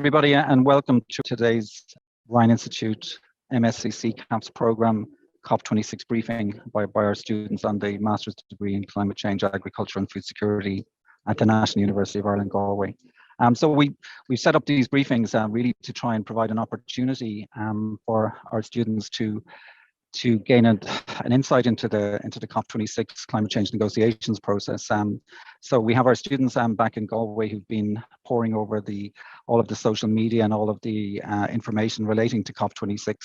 everybody, and welcome to today's Rhine Institute MScCCAFS Program COP26 Briefing by our students on the Master's Degree in Climate Change, Agriculture and Food Security at the National University of Ireland, Galway. So we've set up these briefings really to try and provide an opportunity for our students to gain an insight into the COP26 climate change negotiations process. So we have our students back in Galway who've been poring over all of the social media and all of the information relating to COP26,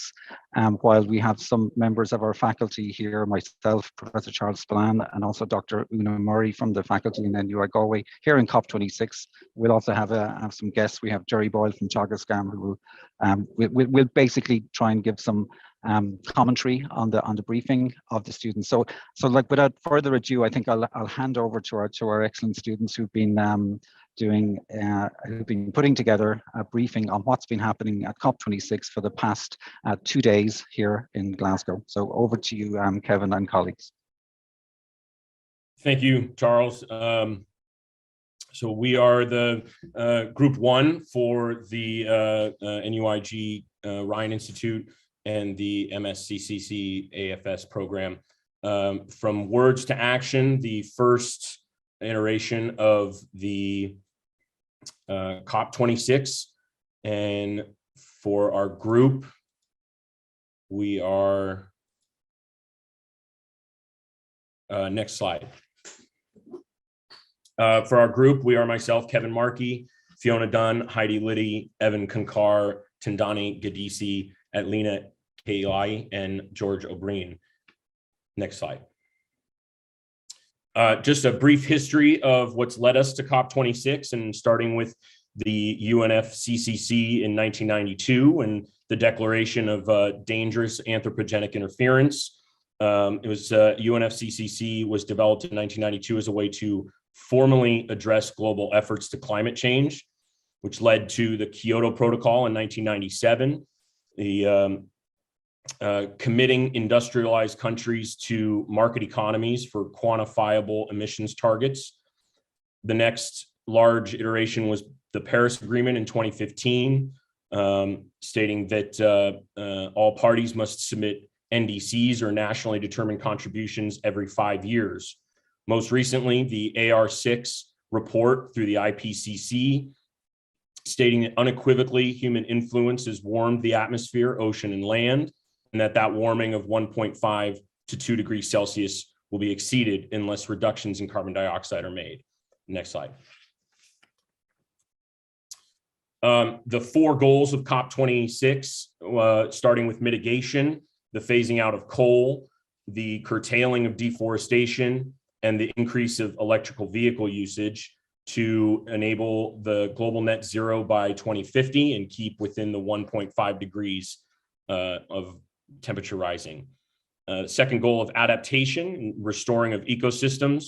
while we have some members of our faculty here, myself, Professor Charles Spillane, and also Dr. Una Murray from the faculty in NUI Galway here in COP26. We'll also have some guests. We have Jerry Boyle from Teagascam, who will basically try and give some commentary on the briefing of the students. So like without further ado, I think I'll hand over to our excellent students who've been putting together a briefing on what's been happening at COP26 for the past 2 days here in Glasgow. So over to you, Kevin and colleagues. Thank you, Charles. So we are the group one for the NUIG Rhine Institute and the MScCCAFS program. From words to action, the first iteration of the COP26, and for our group, we are, next slide. For our group, we are myself, Kevin Markey, Fiona Dunn, Heidi Liddy, Evan Konkar, Tindani Gadisi, Atlina Kailai, and George O'Brien. Next slide. Just a brief history of what's led us to COP26, and starting with the UNFCCC in 1992 and the declaration of dangerous anthropogenic interference. UNFCCC was developed in 1992 as a way to formally address global efforts to climate change, which led to the Kyoto Protocol in 1997, the committing industrialized countries to market economies for quantifiable emissions targets. The next large iteration was the Paris Agreement in 2015, stating that all parties must submit NDCs, or nationally determined contributions, every 5 years. Most recently, the AR6 report through the IPCC, stating that unequivocally human influence has warmed the atmosphere, ocean, and land, and that warming of 1.5 to 2 degrees Celsius will be exceeded unless reductions in carbon dioxide are made. Next slide. The 4 goals of COP26, starting with mitigation, the phasing out of coal, the curtailing of deforestation, and the increase of electrical vehicle usage to enable the global net zero by 2050 and keep within the 1.5 degrees of temperature rising. Second goal of adaptation, restoring of ecosystems,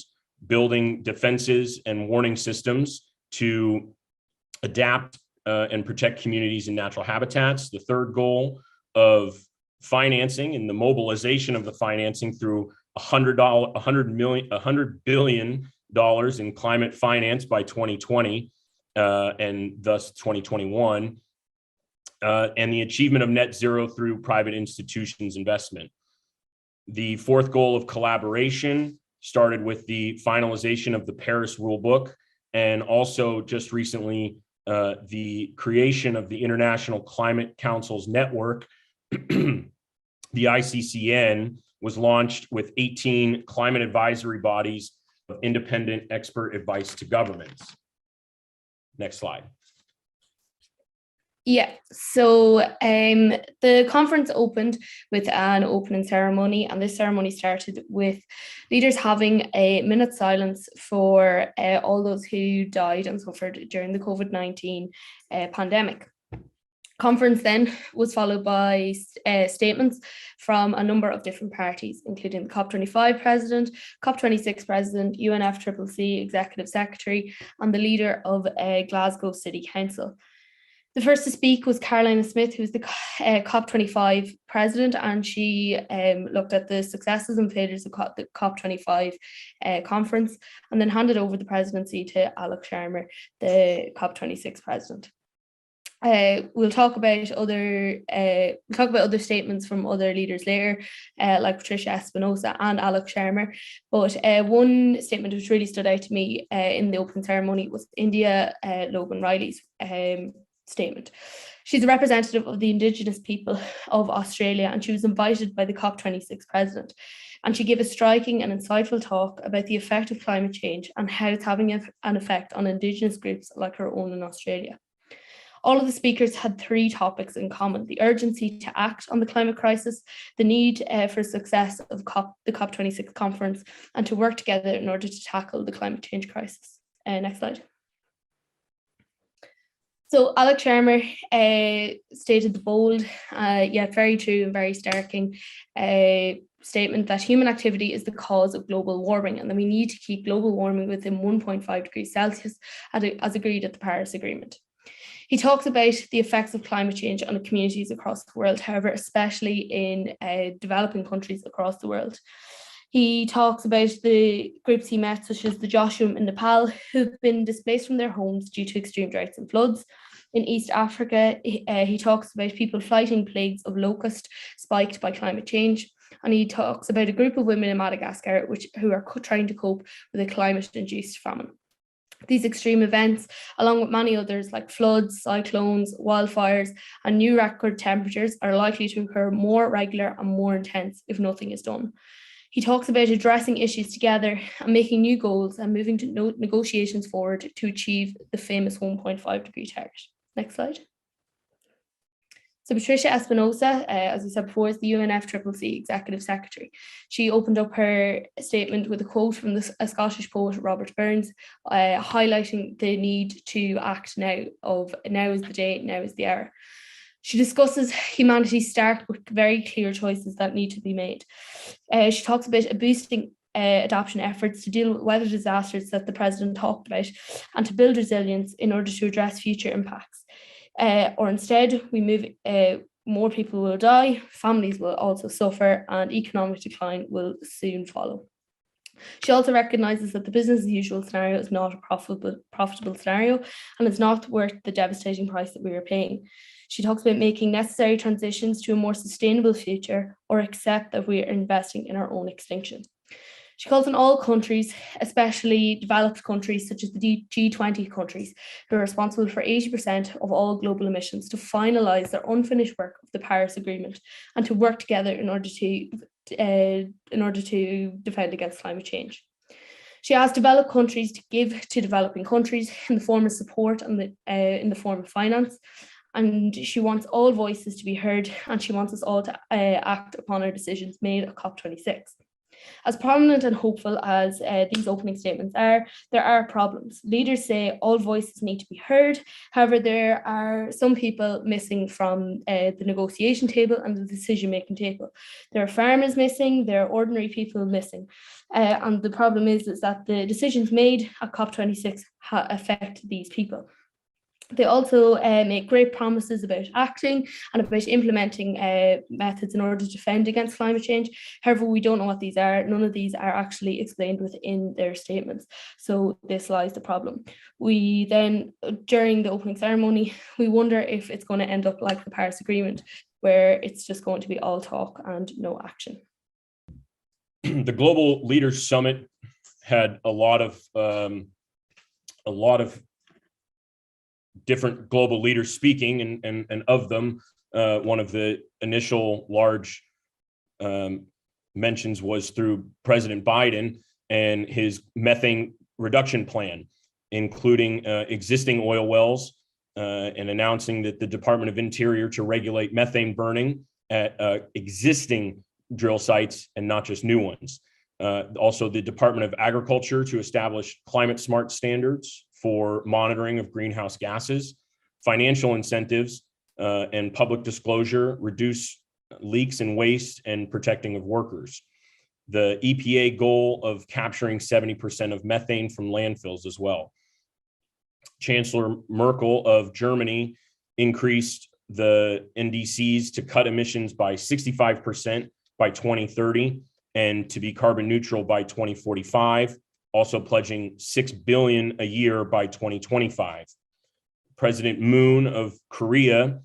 building defenses and warning systems to adapt and protect communities and natural habitats. The third goal of financing and the mobilization of the financing through $100 billion in climate finance by 2020 and thus 2021. And the achievement of net zero through private institutions investment. The fourth goal of collaboration started with the finalization of the Paris rulebook, and also just recently the creation of the International Climate Council's network. The ICCN was launched with 18 climate advisory bodies of independent expert advice to governments. Next slide. Yeah, so the conference opened with an opening ceremony, and this ceremony started with leaders having a minute's silence for all those who died and suffered during the COVID-19 pandemic. Conference then was followed by statements from a number of different parties, including the COP25 president, COP26 president, UNFCCC executive secretary, and the leader of Glasgow City Council. The first to speak was Lyn Smith, who's the COP25 president, and she looked at the successes and failures of the COP25 conference, and then handed over the presidency to Alok Sharma, the COP26 president. We'll talk about other statements from other leaders later, like Patricia Espinosa and Alex Sharma. But one statement which really stood out to me in the opening ceremony was India Logan Riley's statement. She's a representative of the Indigenous people of Australia, and she was invited by the COP26 president. And she gave a striking and insightful talk about the effect of climate change and how it's having an effect on Indigenous groups like her own in Australia. All of the speakers had three topics in common: the urgency to act on the climate crisis, the need for success of the COP26 conference, and to work together in order to tackle the climate change crisis. Next slide. So Alex Sharma stated the bold, yet very true and very starking statement that human activity is the cause of global warming, and that we need to keep global warming within 1.5 degrees Celsius as agreed at the Paris Agreement. He talks about the effects of climate change on the communities across the world, however, especially in developing countries across the world. He talks about the groups he met, such as the Joshua in Nepal, who've been displaced from their homes due to extreme droughts and floods. In East Africa, he talks about people fighting plagues of locust spiked by climate change. And he talks about a group of women in Madagascar who are trying to cope with a climate-induced famine. These extreme events, along with many others like floods, cyclones, wildfires, and new record temperatures, are likely to occur more regular and more intense if nothing is done. He talks about addressing issues together and making new goals and moving to negotiations forward to achieve the famous 1.5 degree target. Next slide. So Patricia Espinosa, as I said before, is the UNFCCC Executive Secretary. She opened up her statement with a quote from a Scottish poet, Robert Burns, highlighting the need to act now, of now is the day, now is the hour. She discusses humanity's stark but very clear choices that need to be made. She talks about boosting adaptation efforts to deal with weather disasters that the President talked about, and to build resilience in order to address future impacts. Or instead, we move, more people will die, families will also suffer, and economic decline will soon follow. She also recognises that the business as usual scenario is not a profitable scenario, and is not worth the devastating price that we are paying. She talks about making necessary transitions to a more sustainable future, or accept that we are investing in our own extinction. She calls on all countries, especially developed countries such as the G20 countries, who are responsible for 80% of all global emissions, to finalise their unfinished work of the Paris Agreement and to work together in order to defend against climate change. She asked developed countries to give to developing countries in the form of support and in the form of finance. And she wants all voices to be heard, and she wants us all to act upon our decisions made at COP26. As prominent and hopeful as these opening statements are, there are problems. Leaders say all voices need to be heard. However, there are some people missing from the negotiation table and the decision-making table. There are farmers missing, there are ordinary people missing. And the problem is that the decisions made at COP26 affect these people. They also make great promises about acting and about implementing methods in order to defend against climate change. However, we don't know what these are. None of these are actually explained within their statements. So this lies the problem. We then, during the opening ceremony, we wonder if it's going to end up like the Paris Agreement, where it's just going to be all talk and no action. The Global Leaders Summit had a lot of different global leaders speaking, and of them, one of the initial large mentions was through President Biden and his methane reduction plan, including existing oil wells, and announcing that the Department of Interior to regulate methane burning at existing drill sites and not just new ones. Also, the Department of Agriculture to establish climate smart standards for monitoring of greenhouse gases, financial incentives and public disclosure, reduce leaks and waste, and protecting of workers. The EPA goal of capturing 70% of methane from landfills as well. Chancellor Merkel of Germany increased the NDCs to cut emissions by 65% by 2030 and to be carbon neutral by 2045. Also pledging $6 billion a year by 2025. President Moon of Korea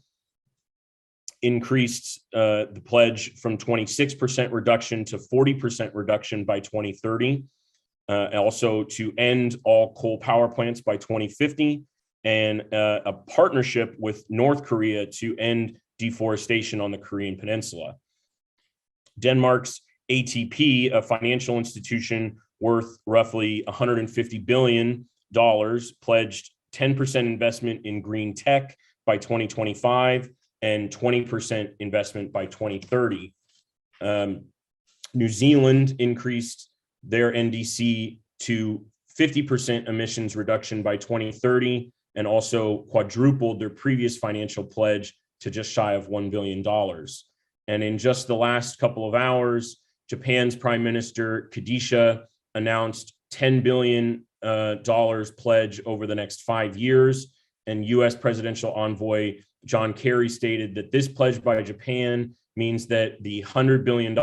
increased the pledge from 26% reduction to 40% reduction by 2030. Also to end all coal power plants by 2050, and a partnership with North Korea to end deforestation on the Korean Peninsula. Denmark's ATP, a financial institution worth roughly $150 billion, pledged 10% investment in green tech by 2025 and 20% investment by 2030. New Zealand increased their NDC to 50% emissions reduction by 2030 and also quadrupled their previous financial pledge to just shy of $1 billion. And in just the last couple of hours, Japan's Prime Minister Kadisha announced $10 billion pledge over the next 5 years. And US Presidential Envoy John Kerry stated that this pledge by Japan means that the $100 billion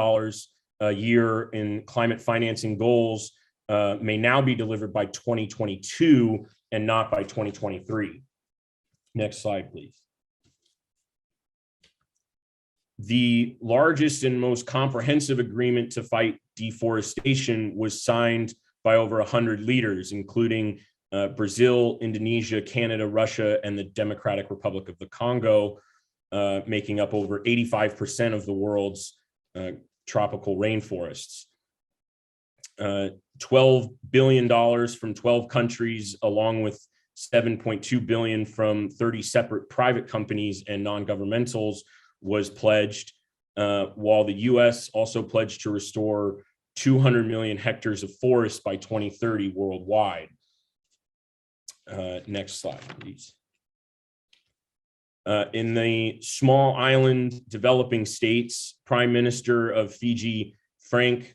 a year in climate financing goals may now be delivered by 2022 and not by 2023. Next slide, please. The largest and most comprehensive agreement to fight deforestation was signed by over 100 leaders, including Brazil, Indonesia, Canada, Russia, and the Democratic Republic of the Congo, making up over 85% of the world's tropical rainforests. $12 billion from 12 countries, along with $7.2 billion from 30 separate private companies and non-governmentals, was pledged, while the US also pledged to restore 200 million hectares of forest by 2030 worldwide. Next slide, please. In the small island developing states, Prime Minister of Fiji, Frank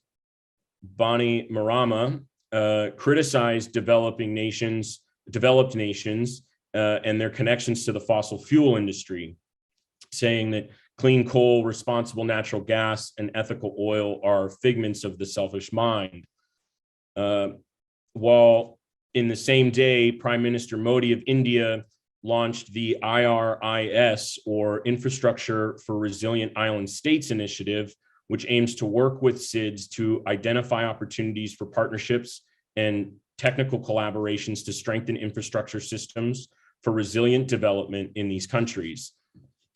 Bainimarama, criticized developed nations and their connections to the fossil fuel industry, saying that clean coal, responsible natural gas, and ethical oil are figments of the selfish mind. While in the same day, Prime Minister Modi of India launched the IRIS, or Infrastructure for Resilient Island States initiative, which aims to work with SIDS to identify opportunities for partnerships and technical collaborations to strengthen infrastructure systems for resilient development in these countries.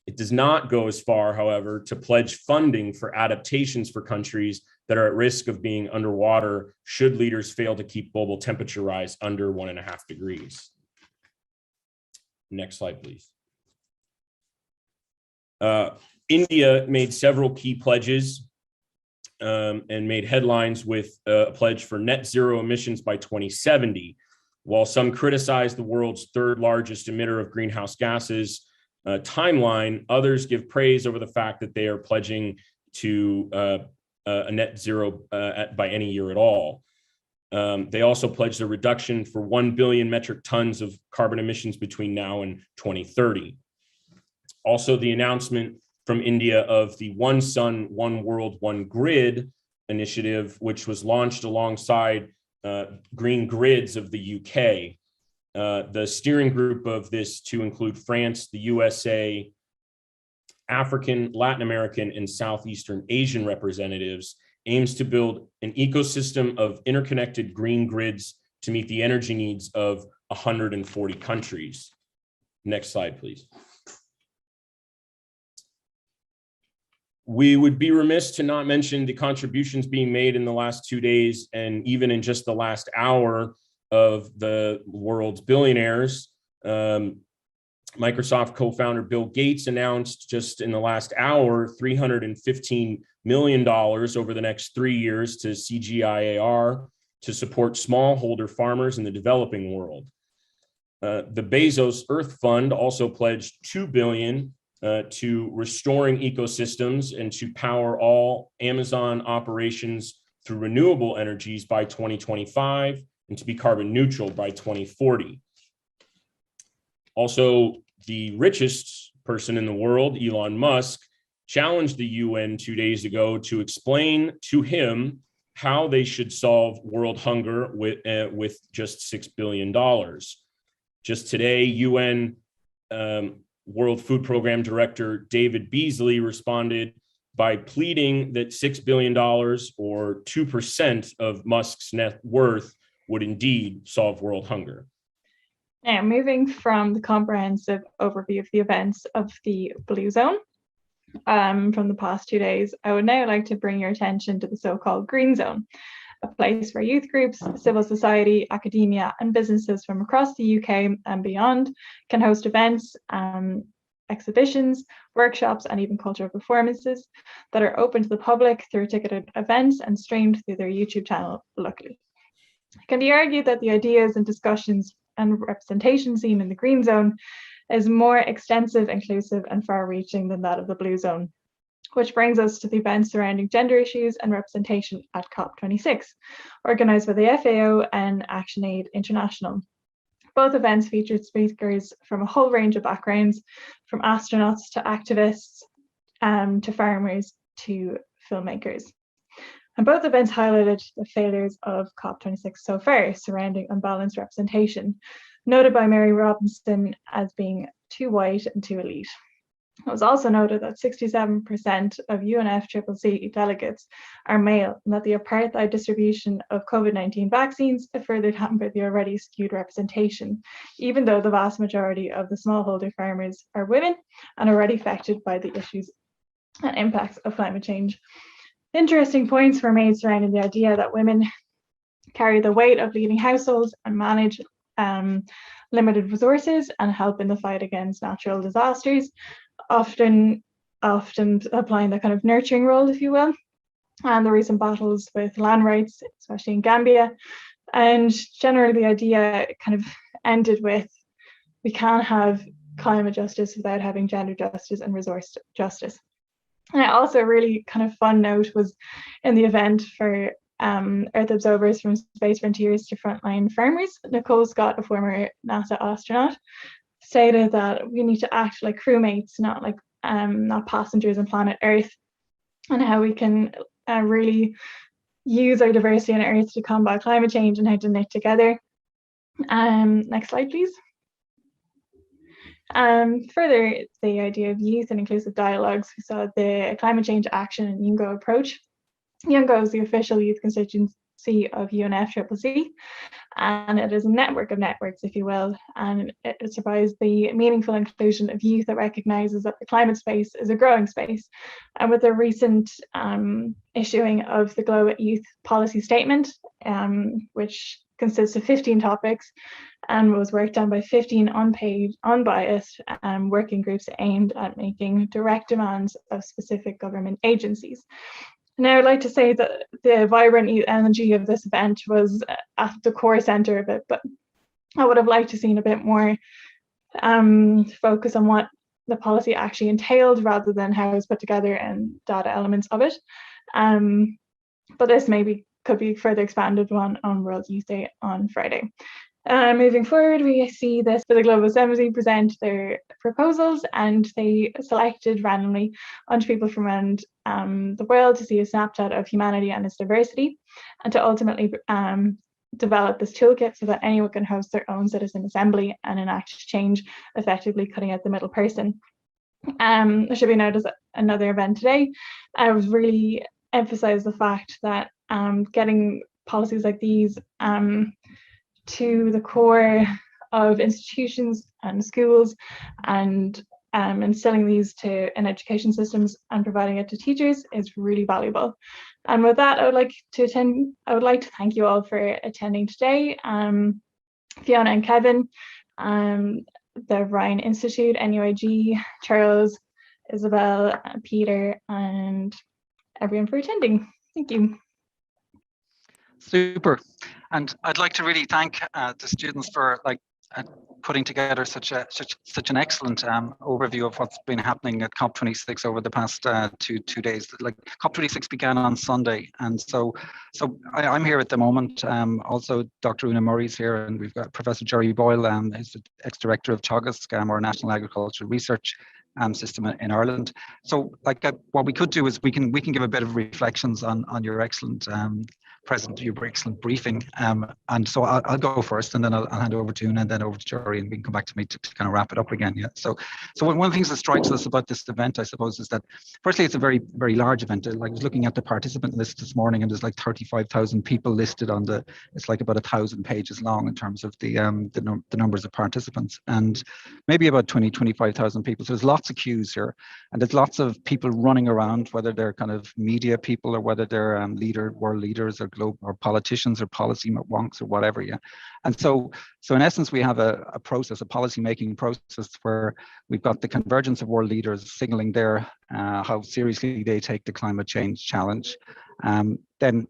It does not go as far, however, to pledge funding for adaptations for countries that are at risk of being underwater should leaders fail to keep global temperature rise under 1.5 degrees. Next slide, please. India made several key pledges and made headlines with a pledge for net zero emissions by 2070. While some criticize the world's third largest emitter of greenhouse gases timeline, others give praise over the fact that they are pledging to a net zero by any year at all. They also pledged a reduction for 1 billion metric tons of carbon emissions between now and 2030. Also, the announcement from India of the One Sun, One World, One Grid initiative, which was launched alongside Green Grids of the UK. The steering group of this, to include France, the USA, African, Latin American, and Southeastern Asian representatives, aims to build an ecosystem of interconnected green grids to meet the energy needs of 140 countries. Next slide, please. We would be remiss to not mention the contributions being made in the last 2 days and even in just the last hour of the world's billionaires. Microsoft co-founder Bill Gates announced just in the last hour $315 million over the next 3 years to CGIAR to support smallholder farmers in the developing world. The Bezos Earth Fund also pledged $2 billion to restoring ecosystems and to power all Amazon operations through renewable energies by 2025 and to be carbon neutral by 2040. Also, the richest person in the world, Elon Musk, challenged the UN 2 days ago to explain to him how they should solve world hunger with just $6 billion. Just today, UN World Food Program Director David Beasley responded by pleading that $6 billion or 2% of Musk's net worth would indeed solve world hunger. Now, moving from the comprehensive overview of the events of the Blue Zone from the past 2 days, I would now like to bring your attention to the so-called Green Zone, a place where youth groups, civil society, academia, and businesses from across the UK and beyond can host events, exhibitions, workshops, and even cultural performances that are open to the public through ticketed events and streamed through their YouTube channel locally. It can be argued that the ideas and discussions and representation seen in the Green Zone is more extensive, inclusive, and far-reaching than that of the Blue Zone, which brings us to the events surrounding gender issues and representation at COP26, organised by the FAO and ActionAid International. Both events featured speakers from a whole range of backgrounds, from astronauts to activists, to farmers to filmmakers. And both events highlighted the failures of COP26 so far surrounding unbalanced representation, noted by Mary Robinson as being too white and too elite. It was also noted that 67% of UNFCCC delegates are male, and that the apartheid distribution of COVID-19 vaccines further hampered the already skewed representation, even though the vast majority of the smallholder farmers are women and already affected by the issues and impacts of climate change. Interesting points were made surrounding the idea that women carry the weight of leading households and manage limited resources and help in the fight against natural disasters, often applying that kind of nurturing role, if you will, and the recent battles with land rights, especially in Gambia. And generally the idea kind of ended with, we can't have climate justice without having gender justice and resource justice. And also a really kind of fun note was in the event for Earth observers from Space Frontiers to Frontline Farmers, Nicole Scott, a former NASA astronaut, stated that we need to act like crewmates, not like not passengers on planet Earth, and how we can really use our diversity on Earth to combat climate change and how to knit together. Next slide, please. Further, the idea of youth and inclusive dialogues. We saw the climate change action and YOUNGO approach. YOUNGO is the official youth constituency of UNFCCC, and it is a network of networks, if you will, and it provides the meaningful inclusion of youth that recognises that the climate space is a growing space. And with the recent issuing of the Global Youth Policy Statement, which consists of 15 topics and was worked on by 15 unpaid, unbiased working groups aimed at making direct demands of specific government agencies. Now, I'd like to say that the vibrant energy of this event was at the core centre of it, but I would have liked to seen a bit more focus on what the policy actually entailed rather than how it was put together and data elements of it. But this maybe could be further expanded on World Youth Day on Friday. Moving forward, we see this for the Global Assembly present their proposals, and they selected randomly 100 people from around the world to see a snapshot of humanity and its diversity, and to ultimately develop this toolkit so that anyone can host their own citizen assembly and enact change, effectively cutting out the middle person. It should be noted that another event today, I was really emphasize the fact that getting policies like these to the core of institutions and schools, and instilling these in education systems and providing it to teachers is really valuable. And with that, I would like to thank you all for attending today. Fiona and Kevin, the Ryan Institute, NUIG, Charles, Isabel, Peter, and everyone for attending. Thank you. Super. And I'd like to really thank the students for putting together such an excellent overview of what's been happening at COP26 over the past two days. Like COP26 began on Sunday, and so I'm here at the moment. Also, Dr. Una Murray's here, and we've got Professor Jerry Boyle, who's the ex-director of Teagasc, our National Agricultural Research system in Ireland. So what we could do is we can give a bit of reflections on your excellent President of your excellent briefing. And so I'll go first, and then I'll hand over to Una, and then over to Jerry, and we can come back to me to kind of wrap it up again. Yeah. So one of the things that strikes us about this event, I suppose, is that firstly, it's a very, very large event. Like I was looking at the participant list this morning, and there's like 35,000 people listed on the. It's like about 1,000 pages long in terms of the numbers of participants, and maybe about 25,000 people. So there's lots of queues here, and there's lots of people running around, whether they're kind of media people or whether they're world leaders or global or politicians or policy wonks or whatever. Yeah. And so in essence, we have a process, a policy making process where we've got the convergence of world leaders signaling their how seriously they take the climate change challenge. Then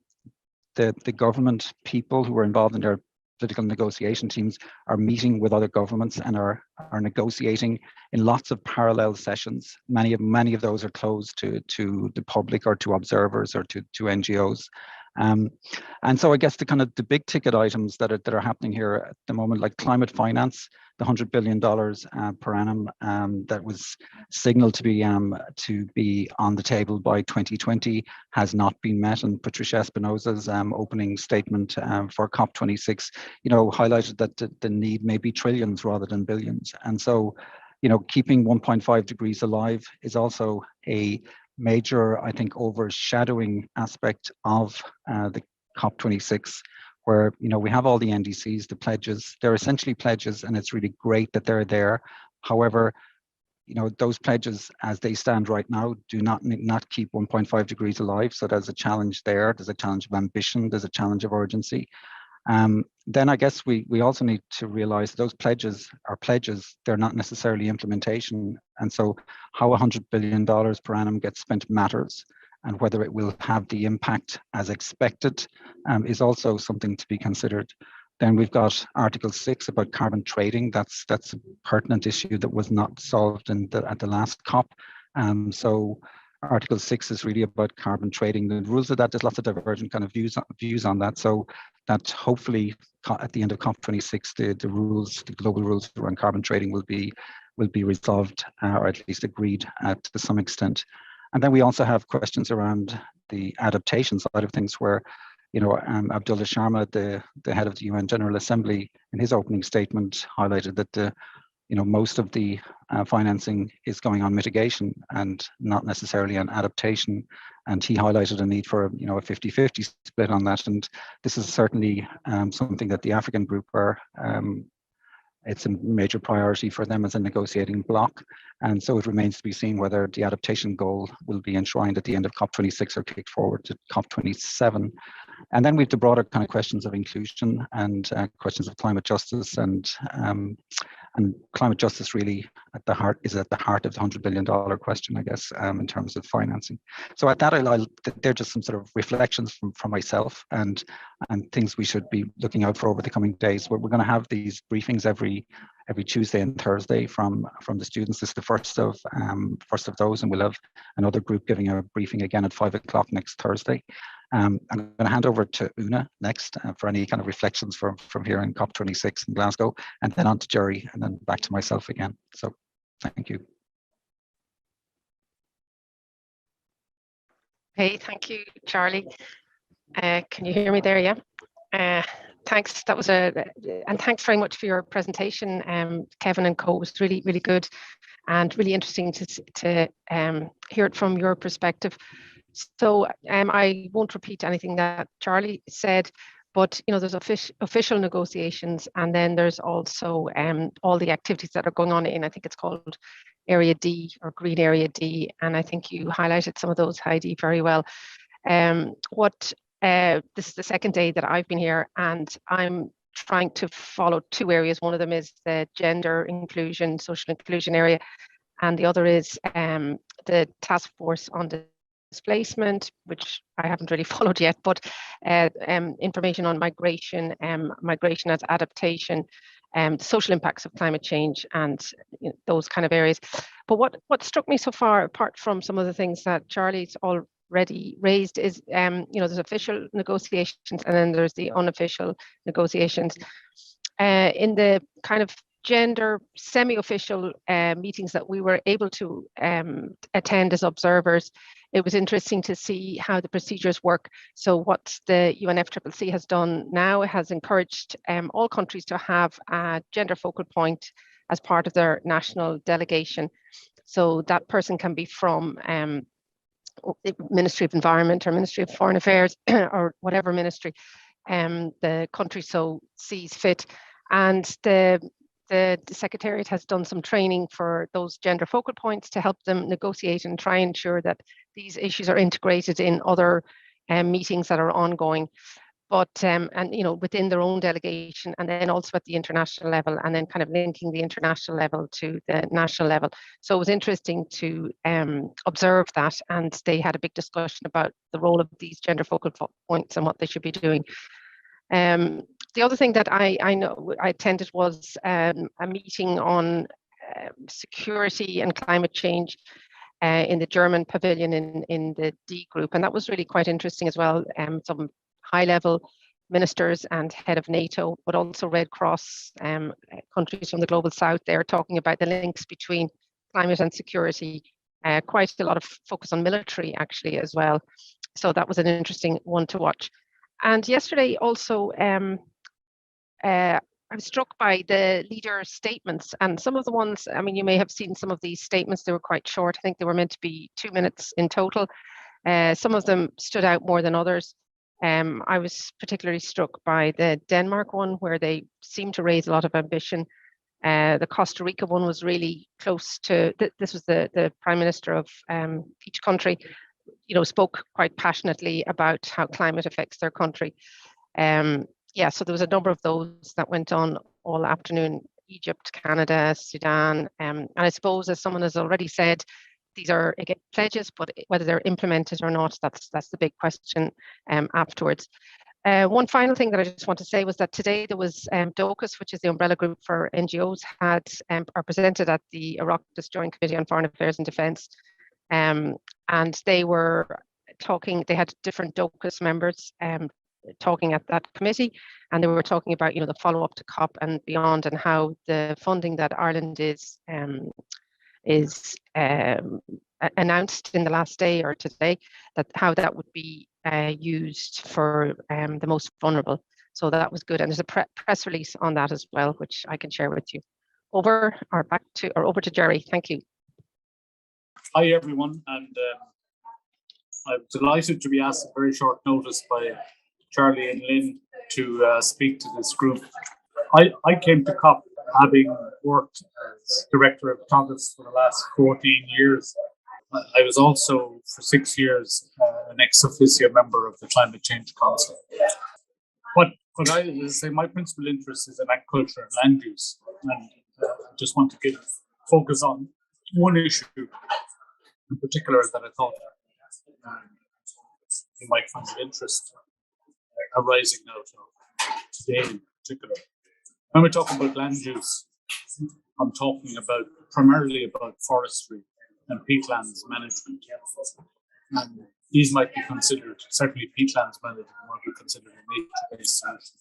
the government people who are involved in their political negotiation teams are meeting with other governments and are negotiating in lots of parallel sessions. Many of those are closed to the public or to observers or to NGOs. And so I guess the big ticket items that are happening here at the moment, like climate finance, the $100 billion per annum that was signaled to be on the table by 2020 has not been met. And Patricia Espinosa's opening statement for COP26, highlighted that the need may be trillions rather than billions. And so, keeping 1.5 degrees alive is also a major, I think, overshadowing aspect of the COP26, where we have all the NDCs, the pledges. They're essentially pledges, and it's really great that they're there. However, those pledges, as they stand right now, do not keep 1.5 degrees alive. So there's a challenge there. There's a challenge of ambition. There's a challenge of urgency. Then I guess we also need to realize those pledges are pledges. They're not necessarily implementation. And so how $100 billion per annum gets spent matters, and whether it will have the impact as expected is also something to be considered. Then we've got Article 6 about carbon trading. That's a pertinent issue that was not solved at the last COP. So Article 6 is really about carbon trading. The rules of that, there's lots of divergent kind of views on that. So that hopefully at the end of COP26, the global rules around carbon trading will be resolved or at least agreed to some extent. And then we also have questions around the adaptation side of things, where Abdullah Sharma, the head of the UN General Assembly, in his opening statement highlighted that most of the financing is going on mitigation and not necessarily on adaptation. And he highlighted a need for a 50-50 split on that. And this is certainly something that the African group are. It's a major priority for them as a negotiating bloc. And so it remains to be seen whether the adaptation goal will be enshrined at the end of COP26 or kicked forward to COP27. And then we have the broader kind of questions of inclusion and questions of climate justice, and climate justice really is at the heart of the $100 billion question, I guess, in terms of financing. So at that, they're just some sort of reflections from myself and things we should be looking out for over the coming days. We're going to have these briefings every Tuesday and Thursday from the students. This is the first of those, and we'll have another group giving a briefing again at 5 o'clock next Thursday. I'm going to hand over to Una next for any kind of reflections from here in COP26 in Glasgow, and then on to Jerry, and then back to myself again. So thank you. Hey, thank you, Charlie. Can you hear me there? Yeah. Thanks. That was and thanks very much for your presentation, Kevin and co. It was really, really good and really interesting to hear it from your perspective. So I won't repeat anything that Charlie said, but there's official negotiations, and then there's also all the activities that are going on in, I think it's called Area D or Green Area D, and I think you highlighted some of those, Heidi, very well. This is the second day that I've been here, and I'm trying to follow two areas. One of them is the gender inclusion, social inclusion area, and the other is the task force on displacement, which I haven't really followed yet, but information on migration as adaptation, the social impacts of climate change, and those kind of areas. But what struck me so far, apart from some of the things that Charlie's already raised, is there's official negotiations and then there's the unofficial negotiations. In the kind of gender semi-official meetings that we were able to attend as observers, it was interesting to see how the procedures work. So what the UNFCCC has done now has encouraged all countries to have a gender focal point as part of their national delegation. So that person can be from Ministry of Environment or Ministry of Foreign Affairs or whatever ministry the country so sees fit. And the Secretariat has done some training for those gender focal points to help them negotiate and try and ensure that these issues are integrated in other meetings that are ongoing. But and within their own delegation, and then also at the international level, and then kind of linking the international level to the national level. So it was interesting to observe that, and they had a big discussion about the role of these gender focal points and what they should be doing. The other thing that I know I attended was a meeting on security and climate change in the German pavilion in the D group, and that was really quite interesting as well. Some high-level ministers and head of NATO, but also Red Cross countries from the global south there talking about the links between climate and security. Quite a lot of focus on military actually as well. So that was an interesting one to watch. And yesterday also, I was struck by the leader statements, and some of the ones, I mean, you may have seen some of these statements, they were quite short. I think they were meant to be 2 minutes in total. Some of them stood out more than others. I was particularly struck by the Denmark one, where they seemed to raise a lot of ambition. The Costa Rica one was really close to, this was the Prime Minister of each country, spoke quite passionately about how climate affects their country. Yeah, so there was a number of those that went on all afternoon: Egypt, Canada, Sudan. And I suppose, as someone has already said, these are again pledges, but whether they're implemented or not, that's the big question afterwards. One final thing that I just want to say was that today there was DOCUS, which is the umbrella group for NGOs, are presented at the Oireachtas Joint Committee on Foreign Affairs and Defence. And they were talking, they had different DOCUS members talking at that committee, and they were talking about the follow-up to COP and beyond, and how the funding that Ireland is announced in the last day or today, that how that would be used for the most vulnerable. So that was good, and there's a press release on that as well, which I can share with you. Over to Jerry. Thank you. Hi everyone, and I'm delighted to be asked at very short notice by Charlie and Lyn to speak to this group. I came to COP having worked as Director of COGAS for the last 14 years. I was also for 6 years an ex officio member of the Climate Change Council. But I say my principal interest is in agriculture and land use, and I just want to focus on one issue in particular that I thought you might find of interest arising out of today in particular. When we're talking about land use, I'm talking primarily about forestry and peatlands management. And these might be considered, certainly peatlands management might be considered a nature-based solution.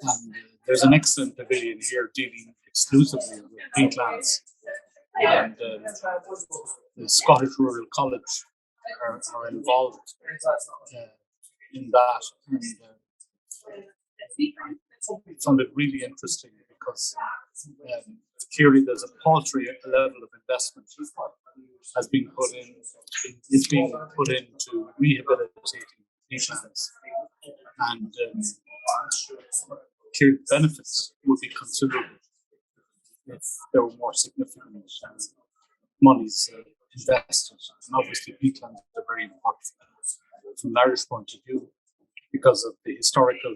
And there's an excellent pavilion here dealing exclusively with peatlands. And the Scottish Rural College are involved in that. And I found it really interesting because clearly there's a paltry level of investment has been put in, is being put into rehabilitating peatlands, and clear benefits would be considerable if there were more significant monies invested. And obviously peatlands are very important from an Irish point of view because of the historical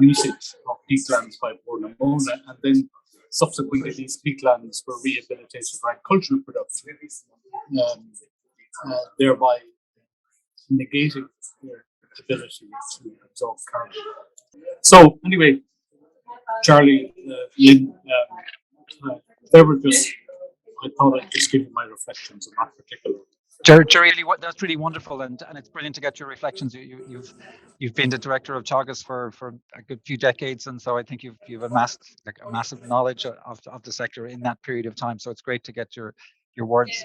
usage of peatlands by Pornamona, and then subsequently these peatlands were rehabilitated for agricultural production, thereby negating their ability to absorb carbon. So anyway, Charlie, Lyn, I thought I'd just give you my reflections on that particular. Jerry, that's really wonderful, and it's brilliant to get your reflections. You've you've been the director of Teagasc for a good few decades, and so I think you've amassed like a massive knowledge of the sector in that period of time. So it's great to get your words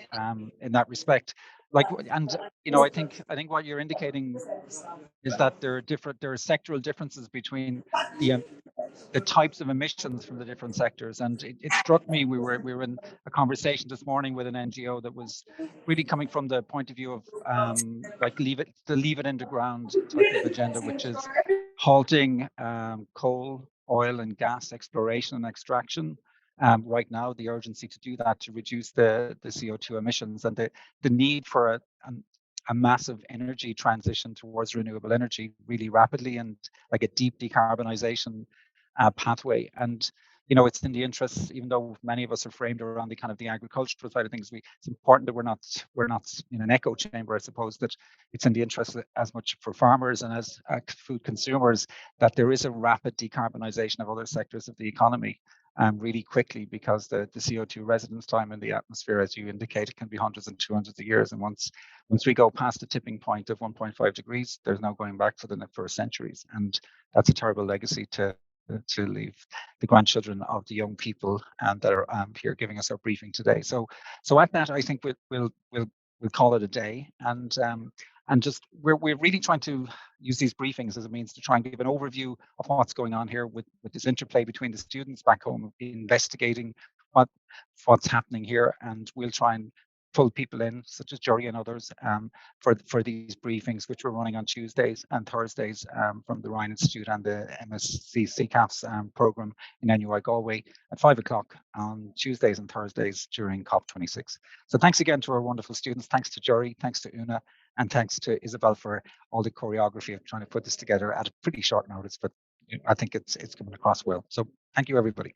in that respect. Like, and you know, I think what you're indicating is that there are sectoral differences between the types of emissions from the different sectors. And it struck me, we were in a conversation this morning with an NGO that was really coming from the point of view of like leave it in the ground type of agenda, which is halting coal, oil and gas exploration and extraction. Right now, the urgency to do that to reduce the CO2 emissions, and the need for a massive energy transition towards renewable energy really rapidly, and like a deep decarbonization pathway. And you know, it's in the interests, even though many of us are framed around the kind of the agricultural side of things, it's important that we're not in an echo chamber. I suppose that it's in the interest as much for farmers and as food consumers that there is a rapid decarbonization of other sectors of the economy really quickly, because the CO2 residence time in the atmosphere, as you indicated, can be hundreds and 200s of years. And once we go past the tipping point of 1.5 degrees, there's no going back for centuries. And that's a terrible legacy to leave the grandchildren of the young people that are here giving us our briefing today. So at that, I think we'll call it a day, and just we're really trying to use these briefings as a means to try and give an overview of what's going on here with this interplay between the students back home investigating what's happening here, and we'll try and pull people in, such as Jury and others, for these briefings, which we're running on Tuesdays and Thursdays from the Ryan Institute and the MScCCAFS program in NUI Galway at 5 o'clock on Tuesdays and Thursdays during COP26. So thanks again to our wonderful students. Thanks to Jury, thanks to Una, and thanks to Isabel for all the choreography of trying to put this together at a pretty short notice, but I think it's coming across well. So thank you, everybody.